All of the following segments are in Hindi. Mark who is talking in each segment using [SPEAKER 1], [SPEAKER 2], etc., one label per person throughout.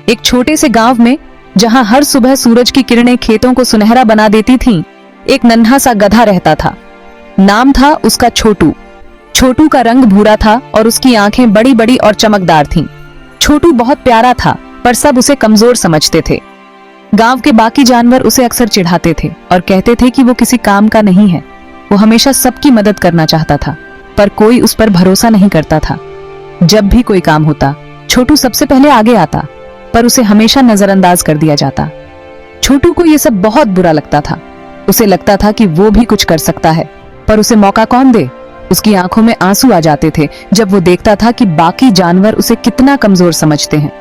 [SPEAKER 1] एक छोटे से गांव में, जहां हर सुबह सूरज की किरणें खेतों को सुनहरा बना देती थीं, एक नन्हा सा गधा रहता था। नाम था उसका छोटू। छोटू का रंग भूरा था और उसकी आंखें बड़ी बड़ी और चमकदार थीं। छोटू बहुत प्यारा था, पर सब उसे कमजोर समझते थे। गांव के बाकी जानवर उसे अक्सर चिढ़ाते थे और कहते थे कि वो किसी काम का नहीं है। वो हमेशा सबकी मदद करना चाहता था, पर कोई उस पर भरोसा नहीं करता था। जब भी कोई काम होता, छोटू सबसे पहले आगे आता, पर उसे हमेशा नजरअंदाज कर दिया जाता। छोटू को ये सब बहुत बुरा लगता था। उसे लगता था कि वो भी कुछ कर सकता है, पर उसे मौका कौन दे। उसकी आंखों में आंसू आ जाते थे जब वो देखता था कि बाकी जानवर उसे कितना कमजोर समझते हैं।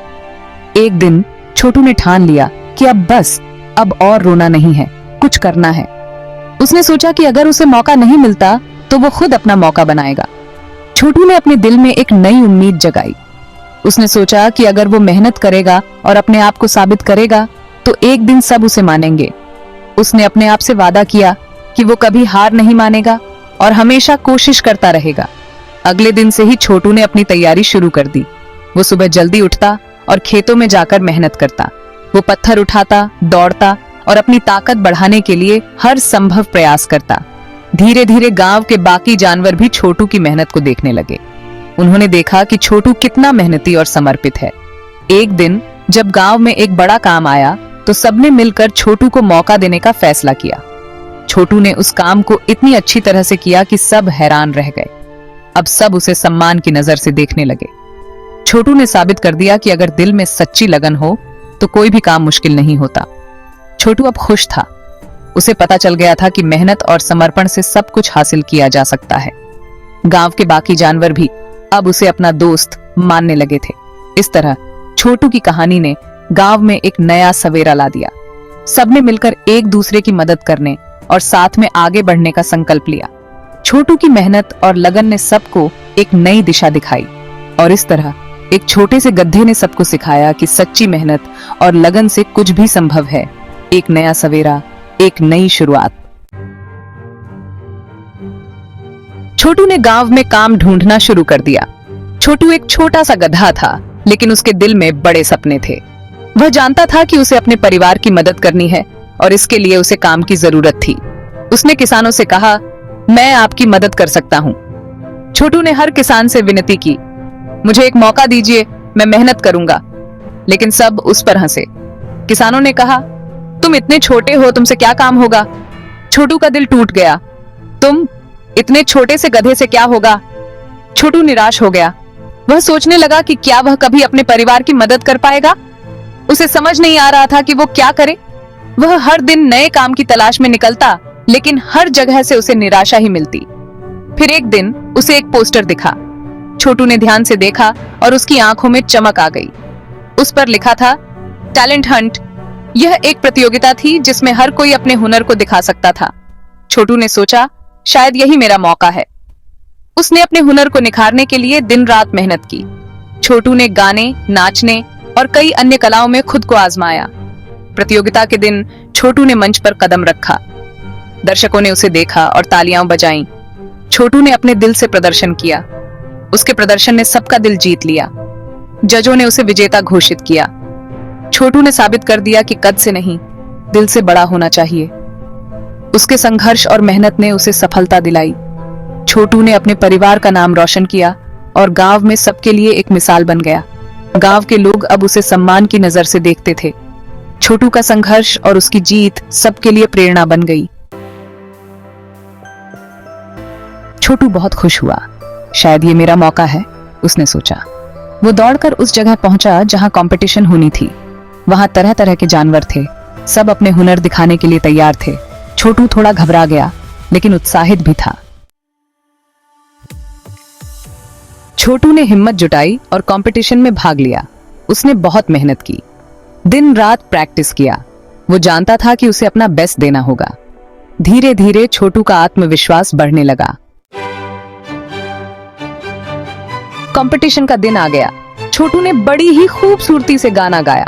[SPEAKER 1] एक दिन छोटू ने ठान लिया कि अब बस, अब और रोना नहीं है, कुछ करना है। उसने सोचा कि अगर उसे मौका नहीं मिलता तो वो खुद अपना मौका बनाएगा। छोटू ने अपने दिल में एक नई उम्मीद जगाई। उसने सोचा कि अगर वो मेहनत करेगा और अपने आप को साबित करेगा तो एक दिन सब उसे मानेंगे। उसने अपने आप से वादा किया कि वो कभी हार नहीं मानेगा और हमेशा कोशिश करता रहेगा। अगले दिन से ही छोटू ने अपनी तैयारी शुरू कर दी। वो सुबह जल्दी उठता और खेतों में जाकर मेहनत करता। वो पत्थर उठाता, दौड़ता और अपनी ताकत बढ़ाने के लिए हर संभव प्रयास करता। धीरे धीरे गांव के बाकी जानवर भी छोटू की मेहनत को देखने लगे। उन्होंने देखा कि छोटू कितना मेहनती और समर्पित है। एक दिन जब गांव में एक बड़ा काम आया तो सबने मिलकर छोटू को मौका देने का फैसला किया। छोटू ने उस काम को इतनी अच्छी तरह से किया कि सब हैरान रह गए। अब सब उसे सम्मान की नजर से देखने लगे। छोटू ने साबित कर दिया कि अगर दिल में सच्ची लगन हो तो कोई भी काम मुश्किल नहीं होता। छोटू अब खुश था। उसे पता चल गया था कि मेहनत और समर्पण से सब कुछ हासिल किया जा सकता है। गांव के बाकी जानवर भी अब उसे अपना दोस्त मानने लगे थे। इस तरह छोटू की कहानी ने गांव में एक नया सवेरा ला दिया। सबने मिलकर एक दूसरे की मदद करने और साथ में आगे बढ़ने का संकल्प लिया। छोटू की मेहनत और लगन ने सबको एक नई दिशा दिखाई और इस तरह एक छोटे से गधे ने सबको सिखाया कि सच्ची मेहनत और लगन से कुछ भी संभव है। एक नया सवेरा, एक नई शुरुआत। छोटू ने गांव में काम ढूंढना शुरू कर दिया। छोटू एक छोटा सा गधा था, लेकिन उसके दिल में बड़े सपने थे। वह जानता था कि उसे अपने परिवार की मदद करनी है और इसके लिए उसे काम की जरूरत थी। उसने किसानों से कहा, मैं आपकी मदद कर सकता हूँ। छोटू ने हर किसान से विनती की, मुझे एक मौका दीजिए, मैं मेहनत करूंगा। लेकिन सब उस पर हंसे। किसानों ने कहा, तुम इतने छोटे हो, तुमसे क्या काम होगा। छोटू का दिल टूट गया। तुम इतने छोटे से गधे से क्या होगा। छोटू निराश हो गया। वह सोचने लगा कि क्या वह कभी अपने परिवार की मदद कर पाएगा। उसे समझ नहीं आ रहा था कि वो क्या करे। वह हर दिन नए काम की तलाश में निकलता, लेकिन हर जगह से उसे निराशा ही मिलती। फिर एक दिन उसे एक पोस्टर दिखा। छोटू ने ध्यान से देखा और उसकी आंखों में चमक आ गई। उस पर लिखा था, टैलेंट हंट। यह एक प्रतियोगिता थी जिसमें हर कोई अपने हुनर को दिखा सकता था। छोटू ने सोचा, शायद यही मेरा मौका है। उसने अपने हुनर को निखारने के लिए दिन रात मेहनत की। छोटू ने गाने, नाचने और कई अन्य कलाओं में खुद को आजमाया। प्रतियोगिता के दिन छोटू ने मंच पर कदम रखा। दर्शकों ने उसे देखा और तालियां बजाईं। छोटू ने अपने दिल से प्रदर्शन किया। उसके प्रदर्शन ने सबका दिल जीत लिया। जजों ने उसे विजेता घोषित किया। छोटू ने साबित कर दिया कि कद से नहीं, दिल से बड़ा होना चाहिए। उसके संघर्ष और मेहनत ने उसे सफलता दिलाई। छोटू ने अपने परिवार का नाम रोशन किया और गांव में सबके लिए एक मिसाल बन गया। गांव के लोग अब उसे सम्मान की नजर से देखते थे। छोटू का संघर्ष और उसकी जीत सबके लिए प्रेरणा बन गई। छोटू बहुत खुश हुआ। शायद ये मेरा मौका है, उसने सोचा। वो दौड़कर उस जगह पहुंचा जहां कंपटीशन होनी थी। वहां तरह तरह के जानवर थे। सब अपने हुनर दिखाने के लिए तैयार थे। छोटू थोड़ा घबरा गया, लेकिन उत्साहित भी था। छोटू ने हिम्मत जुटाई और कंपटीशन में भाग लिया। उसने बहुत मेहनत की, दिन रात प्रैक्टिस किया। वो जानता था कि उसे अपना बेस्ट देना होगा। धीरे धीरे छोटू का आत्मविश्वास बढ़ने लगा। कंपटीशन का दिन आ गया। छोटू ने बड़ी ही खूबसूरती से गाना गाया।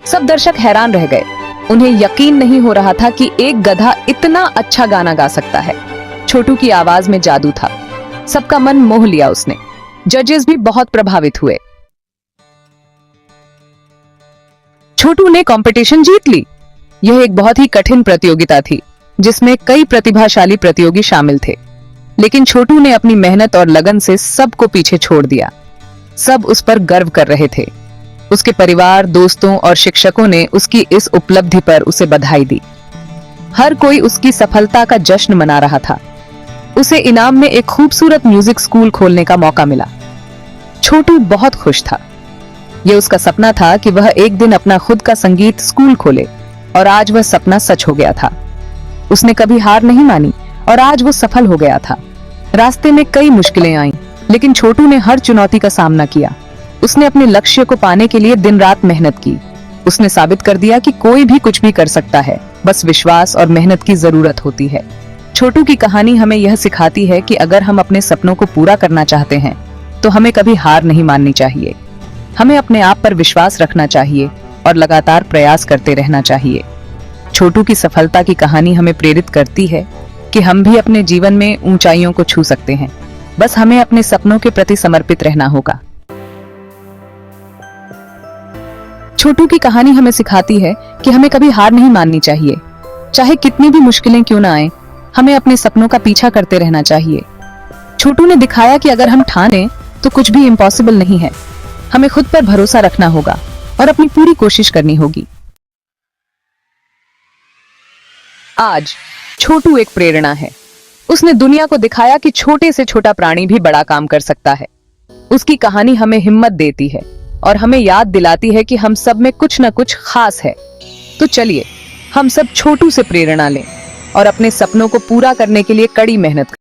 [SPEAKER 1] सब दर्शक हैरान रह गए। उन्हें यकीन नहीं हो रहा था कि एक गधा इतना अच्छा गाना गा सकता है। छोटू की आवाज में जादू था। सबका मन मोह लिया उसने। जजेस भी बहुत प्रभावित हुए। छोटू ने कंपटीशन जीत ली। यह एक बहुत ही कठिन प्रतियोगिता थी जिसमें कई प्रतिभाशाली प्रतियोगी शामिल थे, लेकिन छोटू ने अपनी मेहनत और लगन से सबको पीछे छोड़ दिया। सब उस पर गर्व कर रहे थे। उसके परिवार, दोस्तों और शिक्षकों ने उसकी इस उपलब्धि पर उसे बधाई दी। हर कोई उसकी सफलता का जश्न मना रहा था। उसे इनाम में एक खूबसूरत म्यूजिक स्कूल खोलने का मौका मिला। छोटू बहुत खुश था। यह उसका सपना था कि वह एक दिन अपना खुद का संगीत स्कूल खोले, और आज वह सपना सच हो गया था। उसने कभी हार नहीं मानी और आज वो सफल हो गया था। रास्ते में कई मुश्किलें आईं, लेकिन छोटू ने हर चुनौती का सामना किया। उसने अपने लक्ष्य को पाने के लिए दिन रात मेहनत की। उसने साबित कर दिया कि कोई भी कुछ भी कर सकता है, बस विश्वास और मेहनत की जरूरत होती है। छोटू की कहानी हमें यह सिखाती है कि अगर हम अपने सपनों को पूरा करना चाहते हैं तो हमें कभी हार नहीं माननी चाहिए। हमें अपने आप पर विश्वास रखना चाहिए और लगातार प्रयास करते रहना चाहिए। छोटू की सफलता की कहानी हमें प्रेरित करती है कि हम भी अपने जीवन में ऊंचाइयों को छू सकते हैं। बस हमें अपने सपनों के प्रति समर्पित रहना होगा। छोटू की कहानी हमें सिखाती है कि हमें कभी हार नहीं माननी चाहिए। चाहे कितनी भी मुश्किलें क्यों ना आए, हमें अपने सपनों का पीछा करते रहना चाहिए। छोटू ने दिखाया कि अगर हम ठाने तो कुछ भी इम्पॉसिबल नहीं है। हमें खुद पर भरोसा रखना होगा और अपनी पूरी कोशिश करनी होगी। आज छोटू एक प्रेरणा है। उसने दुनिया को दिखाया कि छोटे से छोटा प्राणी भी बड़ा काम कर सकता है। उसकी कहानी हमें हिम्मत देती है और हमें याद दिलाती है कि हम सब में कुछ न कुछ खास है। तो चलिए हम सब छोटू से प्रेरणा लें और अपने सपनों को पूरा करने के लिए कड़ी मेहनत करें।